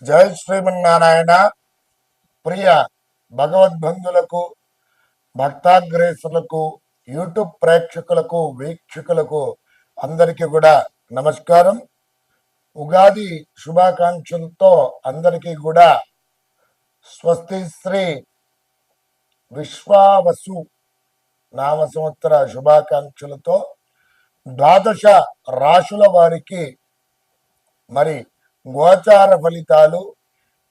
జై శ్రీమన్నారాయణ. ప్రియ భగవద్బంధులకు, భక్తాగ్రేసులకు, యూట్యూబ్ ప్రేక్షకులకు, వీక్షకులకు అందరికీ కూడా నమస్కారం. ఉగాది శుభాకాంక్షలతో అందరికీ కూడా స్వస్తి శ్రీ విశ్వావసు నామ సంవత్సర శుభాకాంక్షలతో ద్వాదశ రాశుల వారికి మరి గోచార ఫలితాలు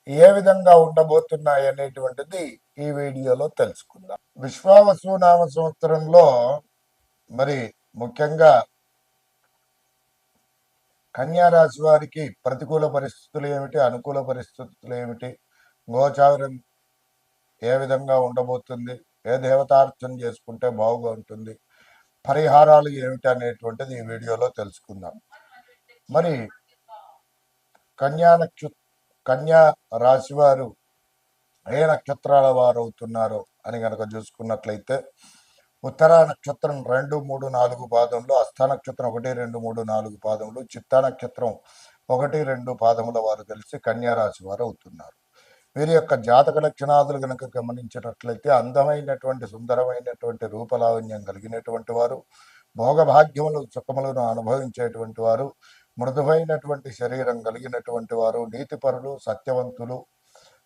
ఏ విధంగా ఉండబోతున్నాయి అనేటువంటిది ఈ వీడియోలో తెలుసుకుందాం. విశ్వావసు నామ సంవత్సరంలో మరి ముఖ్యంగా కన్యా రాశి వారికి ప్రతికూల పరిస్థితులు ఏమిటి, అనుకూల పరిస్థితులు ఏమిటి, గోచారం ఏ విధంగా ఉండబోతుంది, ఏ దేవతార్చన చేసుకుంటే బాగుగా ఉంటుంది, పరిహారాలు ఏమిటి అనేటువంటిది ఈ వీడియోలో తెలుసుకుందాం. మరి కన్యా రాశి వారు ఏ నక్షత్రాల వారు అవుతున్నారు అని కనుక చూసుకున్నట్లయితే ఉత్తరా నక్షత్రం 2, 3, 4 పాదంలో, హస్త నక్షత్రం 1, 2, 3, 4 పాదములు, చిత్తా నక్షత్రం 1, 2 పాదముల వారు కలిసి కన్యా రాశి వారు అవుతున్నారు. వీరి యొక్క జాతక లక్షణాదులు కనుక గమనించినట్లయితే అందమైనటువంటి సుందరమైనటువంటి రూపలావణ్యం కలిగినటువంటి వారు, భోగభాగ్యములు సుఖములను అనుభవించేటువంటి వారు, మృదువైనటువంటి శరీరం కలిగినటువంటి వారు, నీతిపరులు, సత్యవంతులు,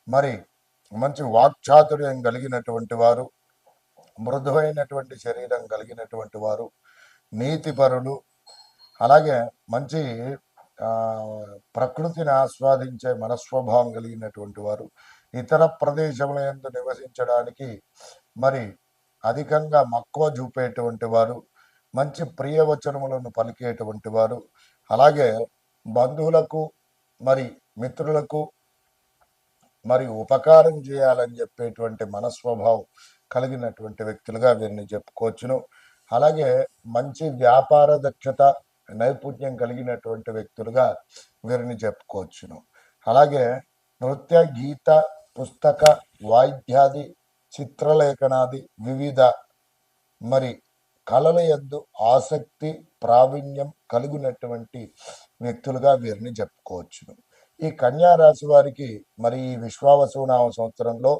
మరి మంచి వాక్చాతుర్యం కలిగినటువంటి వారు, మృదువైనటువంటి శరీరం కలిగినటువంటి వారు, నీతిపరులు, అలాగే మంచి ప్రకృతిని ఆస్వాదించే మనస్వభావం కలిగినటువంటి వారు, ఇతర ప్రదేశముల యందు నివసించడానికి మరి అధికంగా మక్కువ చూపేటువంటి వారు, మంచి ప్రియవచనములను పలికేటువంటి వారు, అలాగే బంధువులకు మరి మిత్రులకు మరి ఉపకారం చేయాలని చెప్పేటువంటి మనస్వభావం కలిగినటువంటి వ్యక్తులుగా వీరిని చెప్పుకోవచ్చును. అలాగే మంచి వ్యాపార దక్షత, నైపుణ్యం కలిగినటువంటి వ్యక్తులుగా వీరిని చెప్పుకోవచ్చును. అలాగే నృత్య, గీత, పుస్తక, వాయిద్యాది, చిత్రలేఖనాది వివిధ మరి కళల యందు ఆసక్తి, ప్రావీణ్యం కలిగినటువంటి వ్యక్తులుగా వీరిని చెప్పుకోవచ్చును. ఈ కన్యా రాశి వారికి మరి ఈ విశ్వావసు నామ సంవత్సరంలో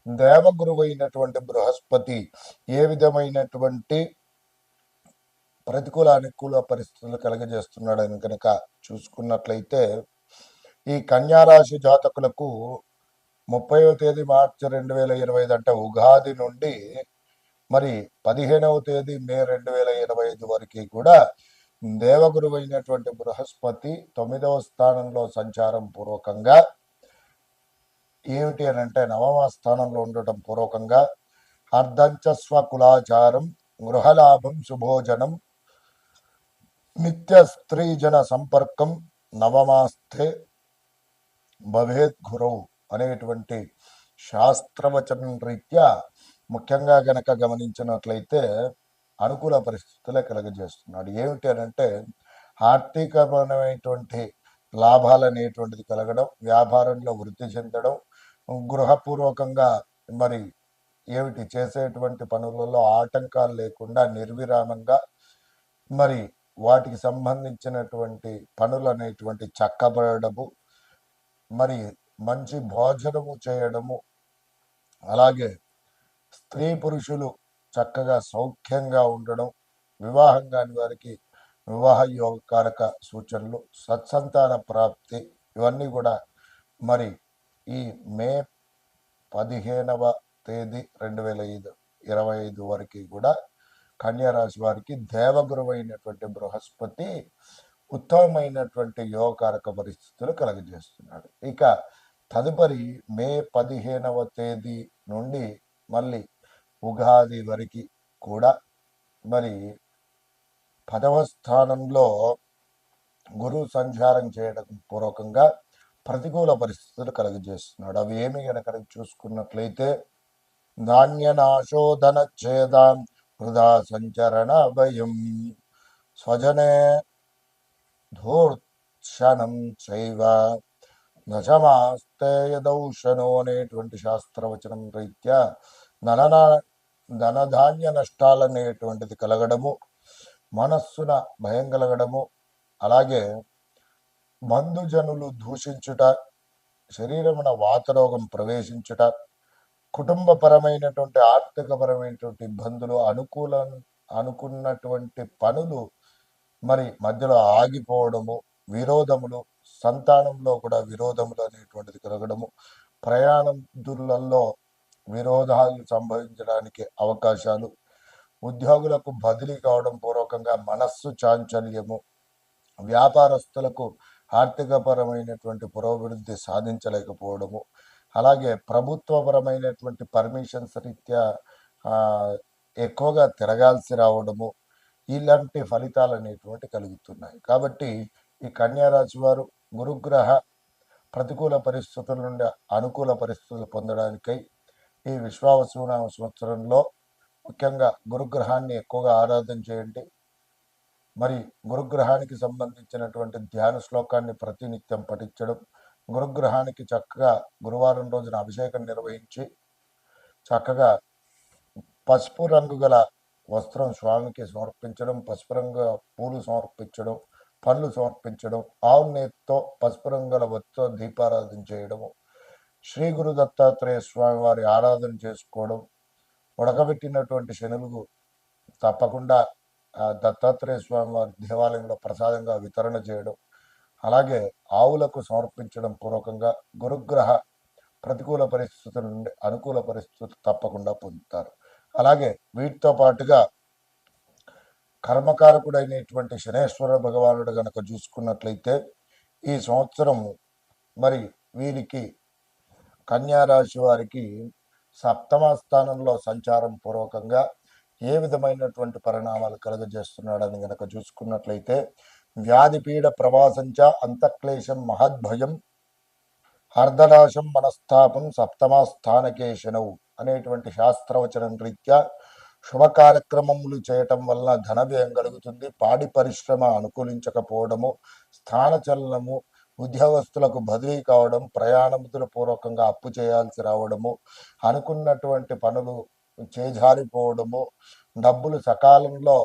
దేవగురువు అయినటువంటి బృహస్పతి ఏ విధమైనటువంటి ప్రతికూల అనుకూల పరిస్థితులు కలుగజేస్తున్నాడని కనుక చూసుకున్నట్లయితే ఈ కన్యా రాశి జాతకులకు 30వ తేదీ మార్చి 2025 అంటే ఉగాది నుండి మరి 15వ తేదీ మే 2025 వరకు కూడా దేవగురువు అయినటువంటి బృహస్పతి 9వ స్థానంలో సంచారం పూర్వకంగా ఏమిటి అని అంటే 9వ స్థానంలో ఉండటం పూర్వకంగా అర్ధంచ స్వకులాచారం, గృహలాభం, శుభోజనం, నిత్య స్త్రీజన సంపర్కం, నవమాస్థే భవేత్ గురువు అనేటువంటి శాస్త్రవచనం రీత్యా ముఖ్యంగా గనక గమనించినట్లయితే అనుకూల పరిస్థితులే కలగజేస్తున్నాడు. ఏమిటి అని అంటే ఆర్థికపరమైనటువంటి లాభాలు అనేటువంటిది కలగడం, వ్యాపారంలో వృద్ధి చెందడం, గృహపూర్వకంగా మరి ఏమిటి చేసేటువంటి పనులలో ఆటంకాలు లేకుండా నిర్విరామంగా మరి వాటికి సంబంధించినటువంటి పనులు అనేటువంటి చక్కబడము, మరి మంచి భోజనము చేయడము, అలాగే స్త్రీ పురుషులు చక్కగా సౌఖ్యంగా ఉండడం, వివాహం కాని వారికి వివాహ యోగకారక సూచనలు, సత్సంతాన ప్రాప్తి, ఇవన్నీ కూడా మరి ఈ మే 15వ తేదీ 2025 వరకు కూడా కన్యా రాశి వారికి దేవగురువు అయినటువంటి బృహస్పతి ఉత్తమమైనటువంటి యోగకారక పరిస్థితులు కలగజేస్తున్నాడు. ఇక తదుపరి మే 15వ తేదీ నుండి మళ్ళీ ఉగాది వరకు కూడా మరి 10వ స్థానంలో గురువు సంచారం చేయడం పూర్వకంగా ప్రతికూల పరిస్థితులు కలుగజేస్తున్నాడు. అవి ఏమి కనుక చూసుకున్నట్లయితే ధాన్యనాశోధన ఛేదాం, వృధా సంచరణ భయం, స్వజనే ధూర్క్షణం చైవ నశమాస్తే యదౌషణో అనేటువంటి శాస్త్రవచనం రీత్యా ధనధాన్య నష్టాలనేటువంటిది కలగడము, మనస్సున భయం కలగడము, అలాగే బంధుజనులు దూషించుట, శరీరమున వాతరోగం ప్రవేశించుట, కుటుంబపరమైనటువంటి ఆర్థికపరమైనటువంటి ఇబ్బందులు, అనుకున్నటువంటి పనులు మరి మధ్యలో ఆగిపోవడము, విరోధములు, సంతానంలో కూడా విరోధములు అనేటువంటిది కలగడము, ప్రయాణాదులలో విరోధాలు సంభవించడానికి అవకాశాలు, ఉద్యోగులకు బదిలీ కావడం పూర్వకంగా మనస్సు చాంచల్యము, వ్యాపారస్తులకు ఆర్థికపరమైనటువంటి పురోభివృద్ధి సాధించలేకపోవడము, అలాగే ప్రభుత్వపరమైనటువంటి పర్మిషన్స్ రీత్యా ఎక్కువగా తిరగాల్సి రావడము, ఇలాంటి ఫలితాలు అనేటువంటి కలుగుతున్నాయి. కాబట్టి ఈ కన్యా రాశి వారు గురుగ్రహ ప్రతికూల పరిస్థితుల నుండి అనుకూల పరిస్థితులు పొందడానికై ఈ విశ్వావసునామ సంవత్సరంలో ముఖ్యంగా గురుగ్రహాన్ని ఎక్కువగా ఆరాధన చేయండి. మరి గురుగ్రహానికి సంబంధించినటువంటి ధ్యాన శ్లోకాన్ని ప్రతినిత్యం పఠించడం, గురుగ్రహానికి చక్కగా గురువారం రోజున అభిషేకం నిర్వహించి చక్కగా పసుపు రంగు గల వస్త్రం స్వామికి సమర్పించడం, పసుపు రంగు పూలు సమర్పించడం, పండ్లు సమర్పించడం, ఆవు నేతితో పసుపు రంగు గల వత్తితో దీపారాధన చేయడము, శ్రీ గురు దత్తాత్రేయ స్వామి వారి ఆరాధన చేసుకోవడం, ఉడకబెట్టినటువంటి శనులు తప్పకుండా దత్తాత్రేయ స్వామి వారి దేవాలయంలో ప్రసాదంగా వితరణ చేయడం, అలాగే ఆవులకు సమర్పించడం పూర్వకంగా గురుగ్రహ ప్రతికూల పరిస్థితుల నుండి అనుకూల పరిస్థితులు తప్పకుండా పొందుతారు. అలాగే వీటితో పాటుగా కర్మకారకుడైనటువంటి శనేశ్వర భగవానుడు గనక చూసుకున్నట్లయితే ఈ సంవత్సరం మరి వీరికి కన్యా రాశి వారికి సప్తమ స్థానంలో సంచారం పూర్వకంగా ఏ విధమైనటువంటి పరిణామాలు కలుగజేస్తున్నాడని గనక చూసుకున్నట్లయితే వ్యాధిపీడ ప్రవాసంచ అంతఃక్లేశం మహద్భయం అర్ధనాశం మనస్తాపం సప్తమ స్థానకేశనవు అనేటువంటి శాస్త్రవచనం రీత్యా శుభ కార్యక్రమములు చేయటం వలన ధన వ్యయం కలుగుతుంది. పాడి పరిశ్రమ అనుకూలించకపోవడము, స్థానచలనము, ఉద్యోగస్తులకు బదిలీ కావడం, ప్రయాణముల పూర్వకంగా అప్పు చేయాల్సి రావడము, అనుకున్నటువంటి పనులు చేజారిపోవడము, డబ్బులు సకాలంలో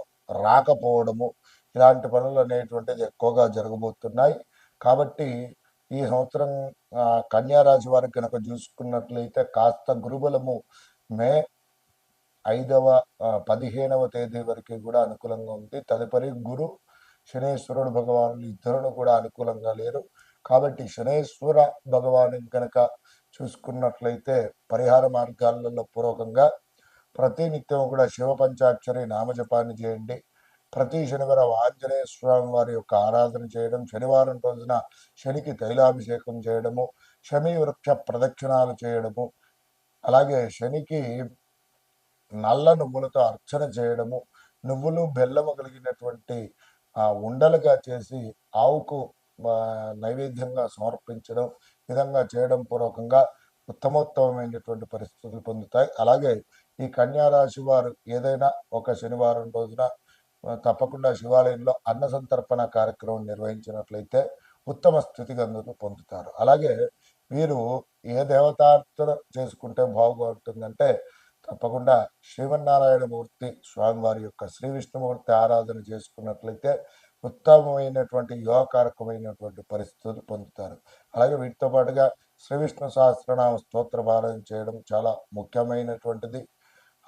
రాకపోవడము, ఇలాంటి పనులు అనేటువంటిది ఎక్కువగా జరగబోతున్నాయి. కాబట్టి ఈ సంవత్సరం కన్యా రాశి వారికి కనుక చూసుకున్నట్లయితే కాస్త గురుబలము మే 15వ తేదీ వరకు కూడా అనుకూలంగా ఉంది. తదుపరి గురు శనేశ్వరుడు భగవానులు ఇద్దరును కూడా అనుకూలంగా లేరు. కాబట్టి శనేశ్వర భగవాను కనుక చూసుకున్నట్లయితే పరిహార మార్గాలలో పూర్వకంగా ప్రతినిత్యం కూడా శివ పంచాక్షరి నామజపాన్ని చేయండి. ప్రతి శనివారం ఆంజనేయ స్వామి వారి యొక్క ఆరాధన చేయడం, శనివారం రోజున శనికి తైలాభిషేకం చేయడము, శమి వృక్ష ప్రదక్షిణాలు చేయడము, అలాగే శనికి నల్ల నువ్వులతో అర్చన చేయడము, నువ్వులు బెల్లము కలిగినటువంటి ఉండలుగా చేసి ఆవుకు నైవేద్యంగా సమర్పించడం, విధంగా చేయడం పూర్వకంగా ఉత్తమోత్తమైనటువంటి పరిస్థితులు పొందుతాయి. అలాగే ఈ కన్యా రాశి వారు ఏదైనా ఒక శనివారం రోజున తప్పకుండా శివాలయంలో అన్న సంతర్పణ కార్యక్రమం నిర్వహించినట్లయితే ఉత్తమ స్థితిగతులు పొందుతారు. అలాగే వీరు ఏ దేవతార్చన చేసుకుంటే బాగుంటుందంటే తప్పకుండా శ్రీమన్నారాయణమూర్తి స్వామివారి యొక్క శ్రీ విష్ణుమూర్తి ఆరాధన చేసుకున్నట్లయితే ఉత్తమమైనటువంటి యోగకారకమైనటువంటి పరిస్థితులు పొందుతారు. అలాగే వీటితో పాటుగా శ్రీ విష్ణు సహస్రనామ స్తోత్ర పారాయణ చేయడం చాలా ముఖ్యమైనటువంటిది.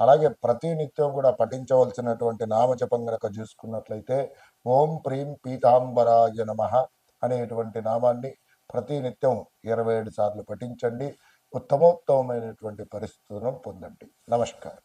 అలాగే ప్రతినిత్యం కూడా పఠించవలసినటువంటి నామజపం గనక చూసుకున్నట్లయితే ఓం ప్రీం పీతాంబరాయ నమః అనేటువంటి నామాన్ని ప్రతినిత్యం 27 సార్లు పఠించండి. ఉత్తమోత్తమైనటువంటి పరిస్థితులను పొందండి. నమస్కారం.